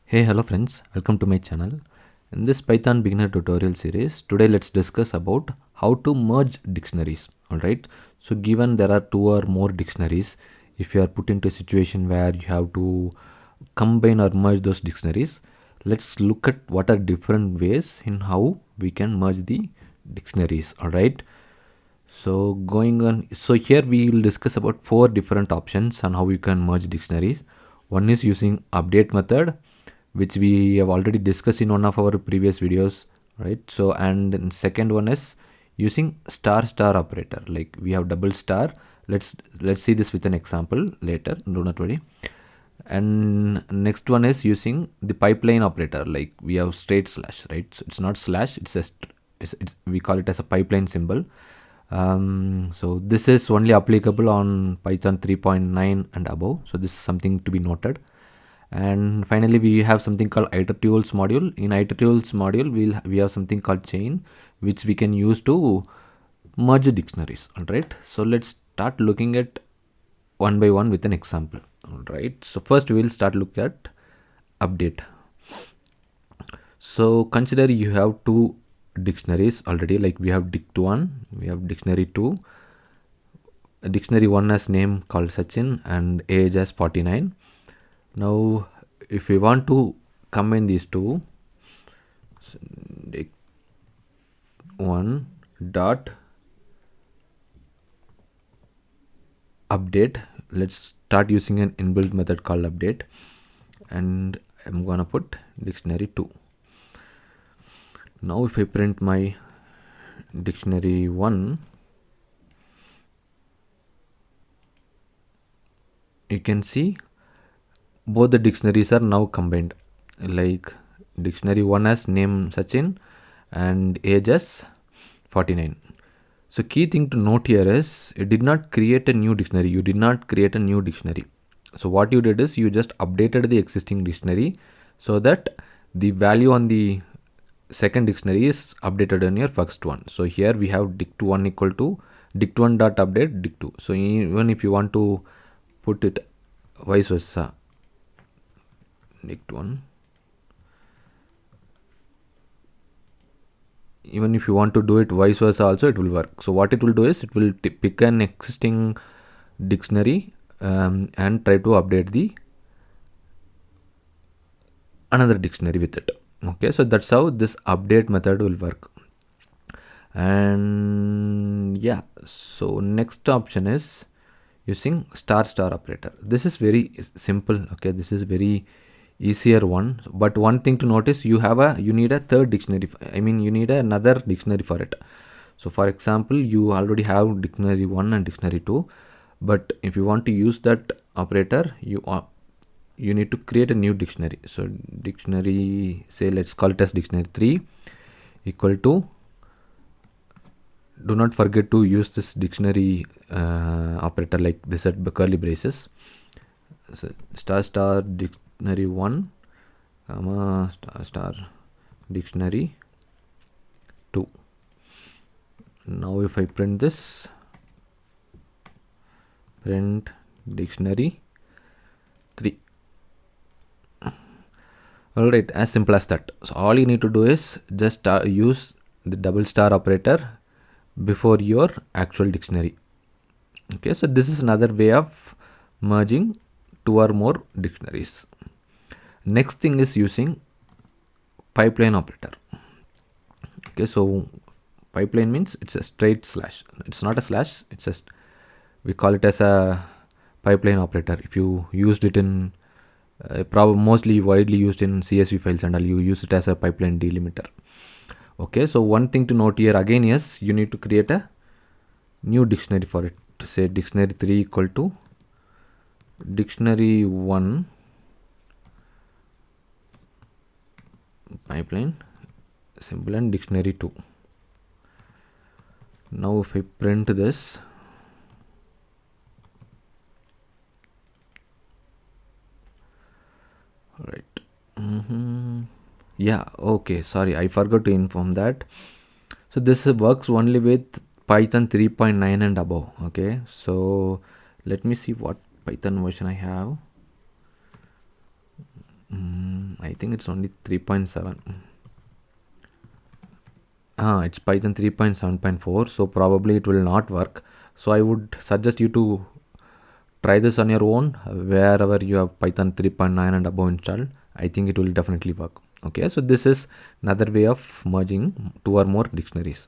Hey, hello friends, welcome to my channel. In this Python beginner tutorial series, today let's discuss about how to merge dictionaries. Alright, so given there are two or more dictionaries, if you are put into a situation where you have to combine or merge those dictionaries, let's look at what are different ways in how we can merge the dictionaries. Alright, so going on, so here we will discuss about four different options on how you can merge dictionaries. One is using update method, which we have already discussed in one of our previous videos, right? So and second one is using star operator, like we have double star. Let's see this with an example later, do not worry. And next one is using the pipeline operator, like we have straight slash, right? So it's not slash, it's we call it as a pipeline symbol. So this is only applicable on Python 3.9 and above, so this is something to be noted. And finally we have something called 𝕄𝕣𝕘𝕖 module. In 𝕄𝕣𝕘𝕖 module we have something called chain, which we can use to merge dictionaries. All right, so let's start looking at one by one with an example. All right, so first we will start look at update. So consider you have two dictionaries already, like we have dict1, we have dictionary2. Dictionary 1 has name called Sachin and age as 49. Now if we want to combine these two, so dict1 dot update, let's start using an inbuilt method called update, and I'm gonna put dictionary 2. Now if I print my dictionary 1, you can see both the dictionaries are now combined, like dictionary 1 has name Sachin and age as 49. So key thing to note here is it did not create a new dictionary. You did not create a new dictionary. So what you did is you just updated the existing dictionary so that the value on the second dictionary is updated in your first one. So here we have dict1 equal to dict1 dot update dict2. So even if you want to put it vice versa, dict1, even if you want to do it vice versa also, it will work. So what it will do is it will pick an existing dictionary and try to update the another dictionary with it. Okay, so that's how this update method will work. And yeah, so next option is using star operator. This is very simple. Okay, this is very easier one, but one thing to notice, you need a third dictionary. You need another dictionary for it. So for example, you already have dictionary 1 and dictionary 2, but if you want to use that operator, you need to create a new dictionary. So dictionary, say let's call it as dictionary 3 equal to, do not forget to use this dictionary operator like this at curly braces. So star dictionary 1 comma star dictionary 2. Now if I print this, print dictionary 3. Alright, as simple as that. So all you need to do is just use the double star operator before your actual dictionary. Okay, so this is another way of merging two or more dictionaries. Next thing is using pipeline operator. Okay, so pipeline means it's a straight slash. It's not a slash, we call it as a pipeline operator. If you used it in mostly widely used in CSV files and all, you use it as a pipeline delimiter. Okay, so one thing to note here again is you need to create a new dictionary for it. To say dictionary 3 equal to dictionary 1 pipeline symbol and dictionary 2. Now if I print this, right. Yeah, okay, sorry, I forgot to inform that. So this works only with Python 3.9 and above. Okay, so let me see what Python version I have. I think it's only 3.7. It's Python 3.7.4, so probably it will not work. So I would suggest you to try this on your own wherever you have Python 3.9 and above installed. I think it will definitely work. Okay, so this is another way of merging two or more dictionaries.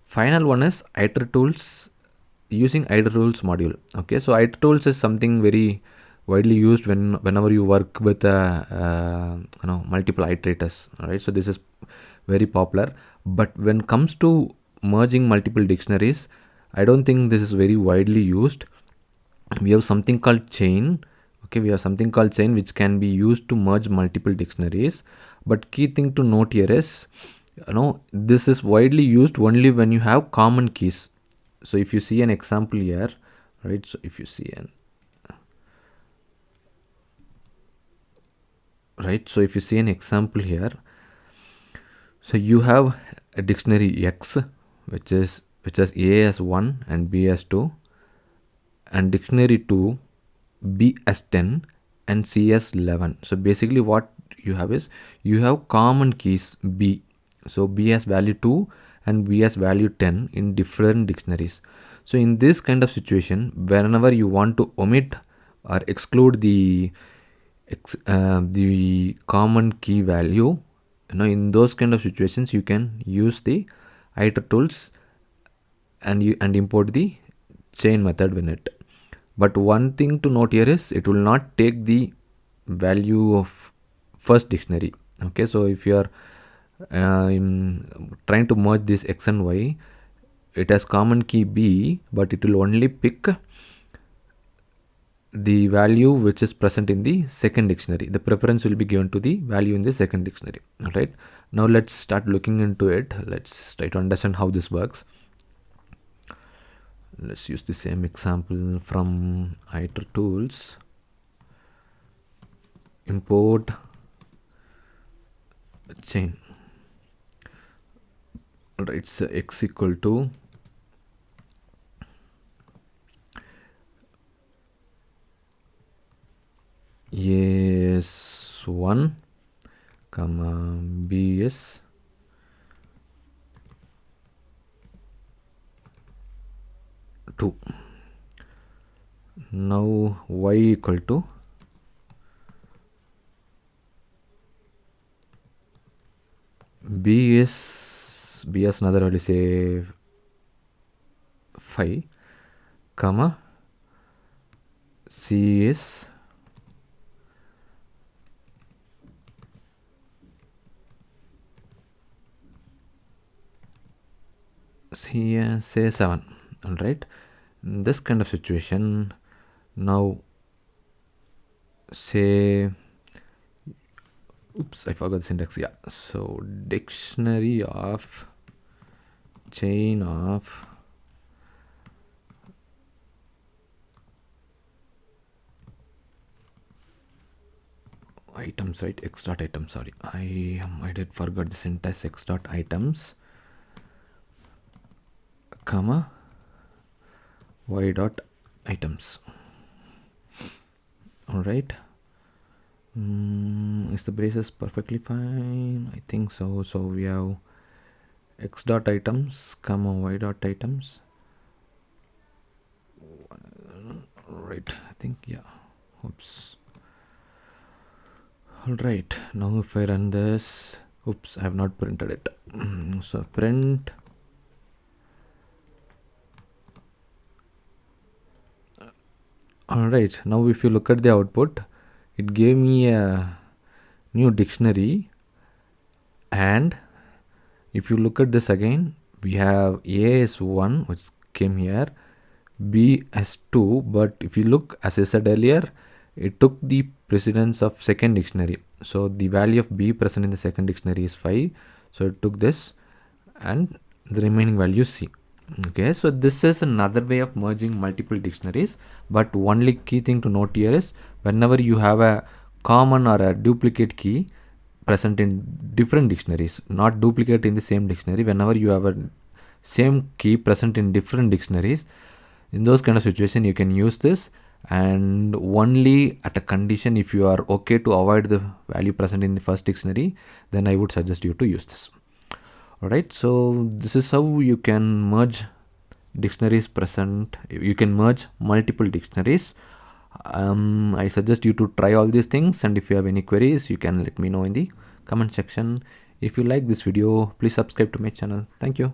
Final one is 𝕤𝕤𝕘𝕘𝕘s, using 𝕤𝕤𝕘𝕘s module. Okay, so 𝕤𝕤𝕘𝕘s is something very widely used whenever you work with multiple iterators. All right, so this is very popular. But when it comes to merging multiple dictionaries, I don't think this is very widely used. We have something called chain. Okay, we have something called chain which can be used to merge multiple dictionaries. But key thing to note here is, this is widely used only when you have common keys. So if you see an example here, right? So if you see an example here, so you have a dictionary X which has A as 1 and B as 2, and dictionary 2 B as 10 and C as 11. So basically what you have is, you have common keys B. So B has value 2 and B has value 10 in different dictionaries. So in this kind of situation, whenever you want to omit or exclude the common key value, in those kind of situations you can use the 𝕤𝕤𝕘𝕘s and import the chain method in it. But one thing to note here is, it will not take the value of first dictionary. Okay, so if you are trying to merge this X and Y, it has common key B, but it will only pick the value which is present in the second dictionary. The preference will be given to the value in the second dictionary. All right, now let's start looking into it. Let's try to understand how this works. Let's use the same example from 𝕤𝕤𝕘𝕘s. Import chain. All right, so X equal to A is 1, comma B is 2. Now Y equal to B is another value, say 5, comma C is say 7. All right, in this kind of situation, now say, oops, I forgot the syntax. Yeah, so dictionary of chain of items, right? X dot items. Sorry, I did forgot the syntax. X dot items, comma Y dot items. All right. Is the braces perfectly fine? I think so. So we have X dot items, comma Y dot items. Right, I think, yeah. Oops. All right, now if I run this, oops, I have not printed it. So print all right, now if you look at the output, it gave me a new dictionary, and if you look at this again, we have A is 1 which came here, B as 2, but if you look, as I said earlier, it took the precedence of second dictionary. So the value of B present in the second dictionary is 5, so it took this, and the remaining value C. Okay, so this is another way of merging multiple dictionaries, but only key thing to note here is, whenever you have a common or a duplicate key present in different dictionaries, not duplicate in the same dictionary, whenever you have a same key present in different dictionaries, in those kind of situation you can use this, and only at a condition if you are okay to avoid the value present in the first dictionary, then I would suggest you to use this. Alright, so this is how you can merge dictionaries present. You can merge multiple dictionaries. I suggest you to try all these things, and if you have any queries, you can let me know in the comment section. If you like this video, please subscribe to my channel. Thank you.